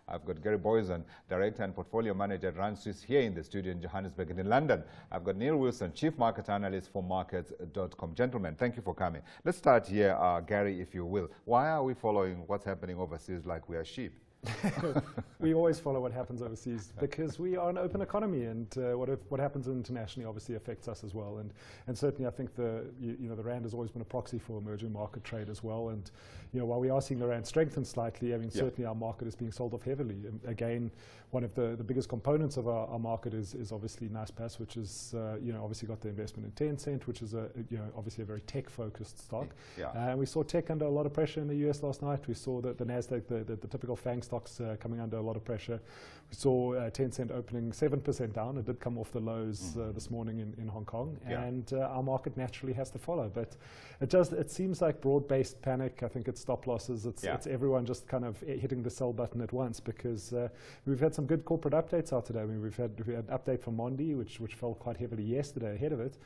I've got Gary Booysen, Director and Portfolio Manager at Rand Swiss here in the studio in Johannesburg and in London. I've got Neil Wilson, Chief Market Analyst for Markets.com. Gentlemen, thank you for coming. Let's start here, Gary, if you will. Why are we following what's happening overseas like we are sheep? We always follow what happens overseas because we are an open economy, and what happens internationally obviously affects us as well. And certainly, I think the rand has always been a proxy for emerging market trade as well. And while we are seeing the rand strengthen slightly, I mean certainly our market is being sold off heavily. And again, one of the biggest components of our market is obviously Naspers, which is obviously got the investment in Tencent, which is obviously a very tech-focused stock. And we saw tech under a lot of pressure in the US last night. We saw the Nasdaq, the typical FANG stocks coming under a lot of pressure. We saw Tencent opening 7% down. It did come off the lows this morning in Hong Kong, and our market naturally has to follow. But it seems like broad-based panic. I think it's stop losses. It's everyone just kind of hitting the sell button at once, because we've had some good corporate updates out today. I mean, we had an update from Mondi, which fell quite heavily yesterday ahead of it.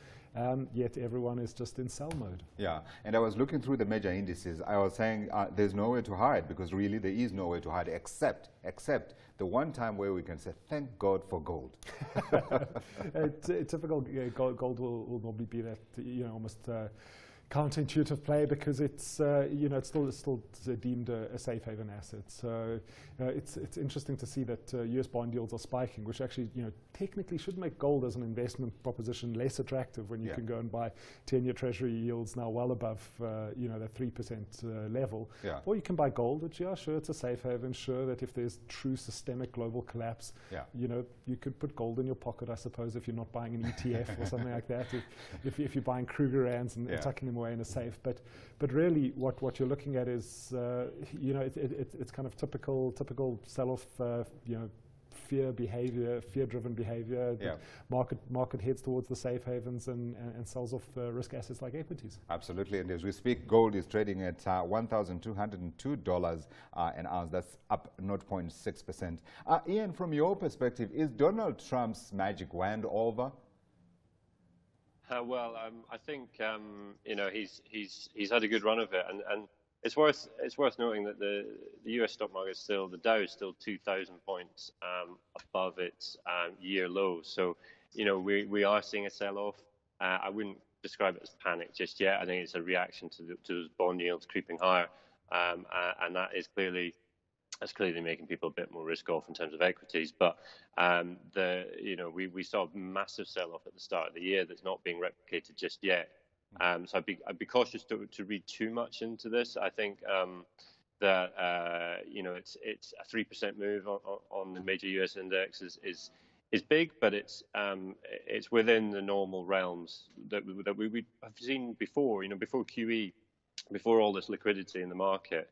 Yet everyone is just in sell mode. Yeah, and I was looking through the major indices. I was saying there's nowhere to hide, because really there is nowhere to hide except the one time where we can say, thank God for gold. Typical gold will normally be that, almost counterintuitive play, because it's it's still deemed a safe haven asset. So it's interesting to see that US bond yields are spiking, which actually technically should make gold as an investment proposition less attractive when you can go and buy 10-year treasury yields now well above that 3% level. Or you can buy gold, which sure, it's a safe haven. Sure, that if there's true systemic global collapse, you could put gold in your pocket, I suppose, if you're not buying an ETF or something like that. If you're buying Kruger rands and tucking them away in a safe, but really what you're looking at is it's kind of typical sell-off, fear-driven behavior. Market heads towards the safe havens and sells off risk assets like equities. Absolutely, and as we speak, gold is trading at $1,202 an ounce. That's up 0.6%. Ian, from your perspective, is Donald Trump's magic wand over? Well, I think he's had a good run of it, and it's worth noting that the U.S. stock market the Dow is still 2,000 points above its year low. So we are seeing a sell-off. I wouldn't describe it as panic just yet. I think it's a reaction to those bond yields creeping higher, and that's clearly making people a bit more risk off in terms of equities. But we saw a massive sell-off at the start of the year that's not being replicated just yet. So I'd be cautious to read too much into this. I think that it's a 3% move on the major U.S. index is big, but it's within the normal realms that we have seen before. Before QE, before all this liquidity in the market.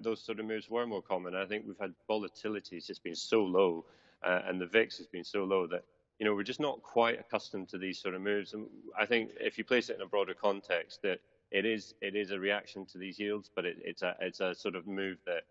Those sort of moves were more common. I think we've had volatility has just been so low, and the VIX has been so low that we're just not quite accustomed to these sort of moves. And I think if you place it in a broader context, that it is a reaction to these yields, but it's a sort of move that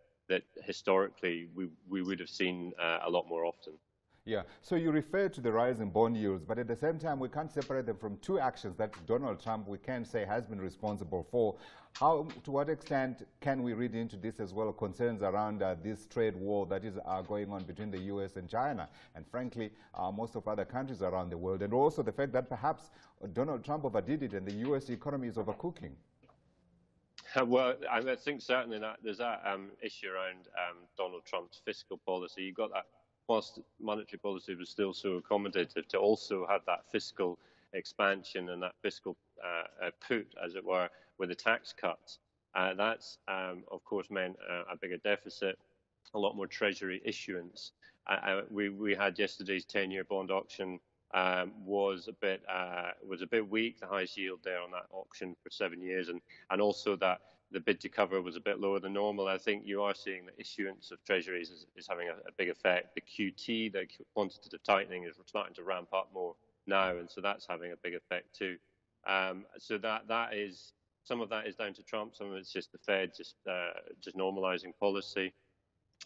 historically we would have seen a lot more often. Yeah, so you refer to the rise in bond yields, but at the same time, we can't separate them from two actions that Donald Trump, we can say, has been responsible for. To what extent can we read into this as well, concerns around this trade war that is going on between the U.S. and China, and frankly, most of other countries around the world, and also the fact that perhaps Donald Trump overdid it and the U.S. economy is overcooking? Well, I think certainly that there's that issue around Donald Trump's fiscal policy. You got that. Whilst monetary policy was still so accommodative, to also have that fiscal expansion and that fiscal put, as it were, with the tax cuts, that's, of course, meant a bigger deficit, a lot more treasury issuance. We had yesterday's 10-year bond auction was a bit weak, the highest yield there on that auction for 7 years, and also that the bid to cover was a bit lower than normal. I think you are seeing the issuance of treasuries is having a big effect. The QT, the quantitative tightening, is starting to ramp up more now, and so that's having a big effect too. So that is, some of that is down to Trump, some of it's just the Fed just normalizing policy.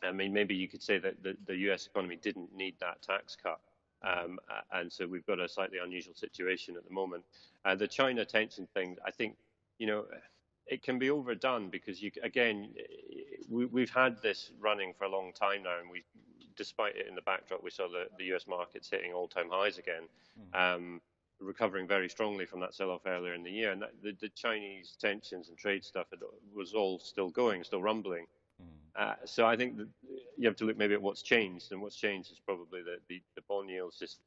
I mean, maybe you could say that the U.S. economy didn't need that tax cut. And so we've got a slightly unusual situation at the moment. The China tension thing, I think, it can be overdone because we've had this running for a long time now, and despite it in the backdrop, we saw the US markets hitting all-time highs again, recovering very strongly from that sell-off earlier in the year, and the Chinese tensions and trade stuff was all still going, still rumbling. So I think that you have to look maybe at what's changed, and what's changed is probably the bond yields just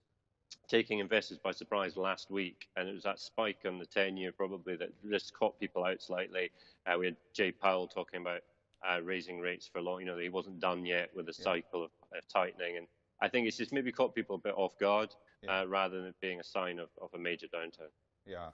taking investors by surprise last week, and it was that spike on the 10-year probably that just caught people out slightly. We had Jay Powell talking about raising rates for long. He wasn't done yet with the cycle of tightening, and I think it's just maybe caught people a bit off guard rather than it being a sign of a major downturn. Yeah.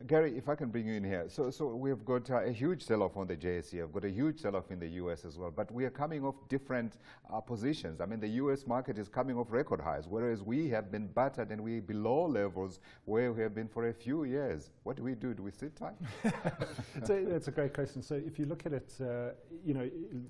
Gary, if I can bring you in here. So we've got a huge sell-off on the JSE. We've got a huge sell-off in the US as well. But we are coming off different positions. I mean, the US market is coming off record highs, whereas we have been battered and we're below levels where we have been for a few years. What do we do? Do we sit tight? It's a great question. So if you look at it,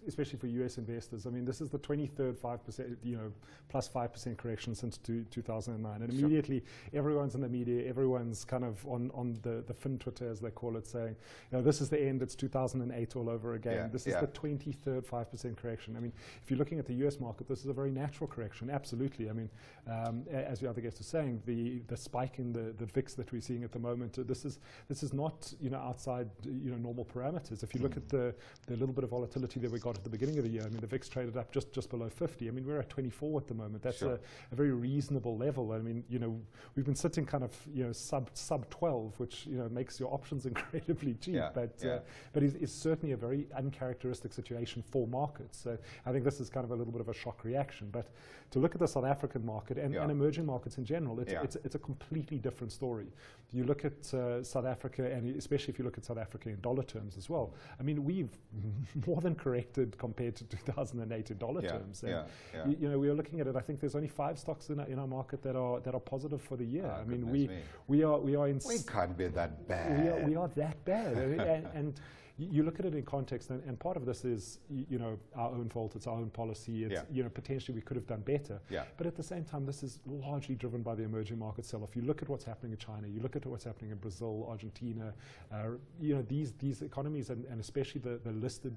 especially for US investors, I mean, this is the 23rd 5%, plus 5% correction since 2009. And immediately everyone's in the media, everyone's kind of on the fin Twitter, as they call it, saying, this is the end, it's 2008 all over again. This is the 23rd 5% correction. I mean, if you're looking at the US market, this is a very natural correction, absolutely. I mean, as the other guest is saying, the spike in the VIX that we're seeing at the moment, this is not, outside, normal parameters. If you look at the little bit of volatility that we got at the beginning of the year, I mean, the VIX traded up just below 50. I mean, we're at 24 at the moment. That's a very reasonable level. I mean, we've been sitting kind of, sub 12, which makes your options incredibly cheap. But it's certainly a very uncharacteristic situation for markets. So I think this is kind of a little bit of a shock reaction. But to look at the South African market and emerging markets in general, it's a completely different story. You look at South Africa, and especially if you look at South Africa in dollar terms as well. I mean, we've more than corrected compared to 2008 in dollar terms. And we are looking at it. I think there's only 5 stocks in our market that are positive for the year. I mean, we can't be that bad. We are that bad. and you look at it in context, and part of this is, our own fault. It's our own policy. It's, potentially we could have done better. But at the same time, this is largely driven by the emerging market sell-off. You look at what's happening in China. You look at what's happening in Brazil, Argentina. These economies, and especially the listed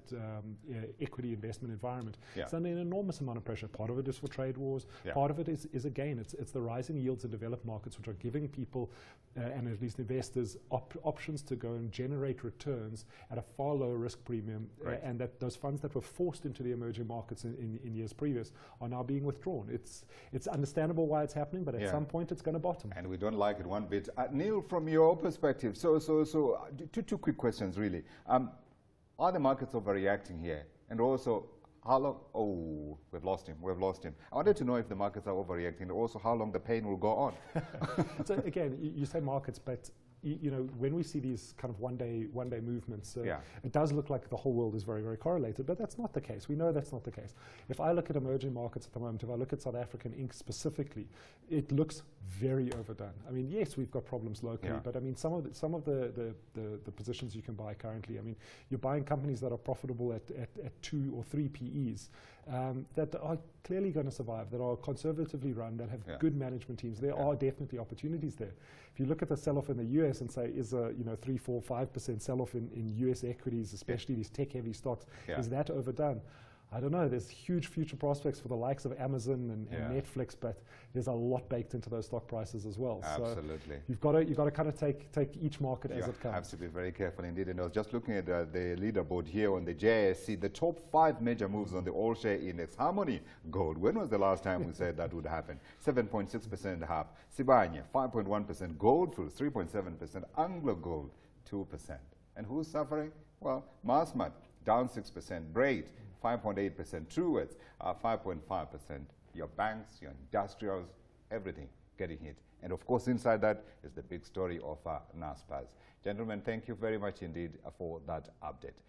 equity investment environment, it's under an enormous amount of pressure. Part of it is for trade wars. Part of it is again, it's the rising yields in developed markets, which are giving people and at least investors options to go and generate returns at a far lower risk premium, and that those funds that were forced into the emerging markets in years previous are now being withdrawn. It's understandable why it's happening, but at some point it's going to bottom. And we don't like it one bit. Neil, from your perspective, so two quick questions really. Are the markets overreacting here? And also, how long? Oh, we've lost him. I wanted to know if the markets are overreacting, and also how long the pain will go on. So again, you say markets, but when we see these kind of one day movements, it does look like the whole world is very, very correlated, but that's not the case. We know that's not the case. If I look at emerging markets at the moment, if I look at South African Inc. specifically, it looks very overdone. I mean, yes, we've got problems locally, but I mean, some of the positions you can buy currently, I mean, you're buying companies that are profitable at 2 or 3 PEs that are clearly going to survive, that are conservatively run, that have good management teams. There are definitely opportunities there. If you look at the sell-off in the US and say, is a 3, 4, 5% sell-off in US equities, especially these tech-heavy stocks, is that overdone? I don't know. There's huge future prospects for the likes of Amazon and Netflix, but there's a lot baked into those stock prices as well. Absolutely. So you've got to kind of take each market as it comes. You have to be very careful indeed. And I was just looking at the leaderboard here on the JSE, the top 5 major moves on the all-share index. Harmony Gold. When was the last time we said that would happen? 7.6% up. Sibanye, 5.1%. Goldfields, 3.7%. Anglo Gold, 2%. And who's suffering? Well, Massmart, down 6%. Braid, 5.8%, Truworths, 5.5%. Your banks, your industrials, everything getting hit. And of course, inside that is the big story of Naspers. Gentlemen, thank you very much indeed for that update.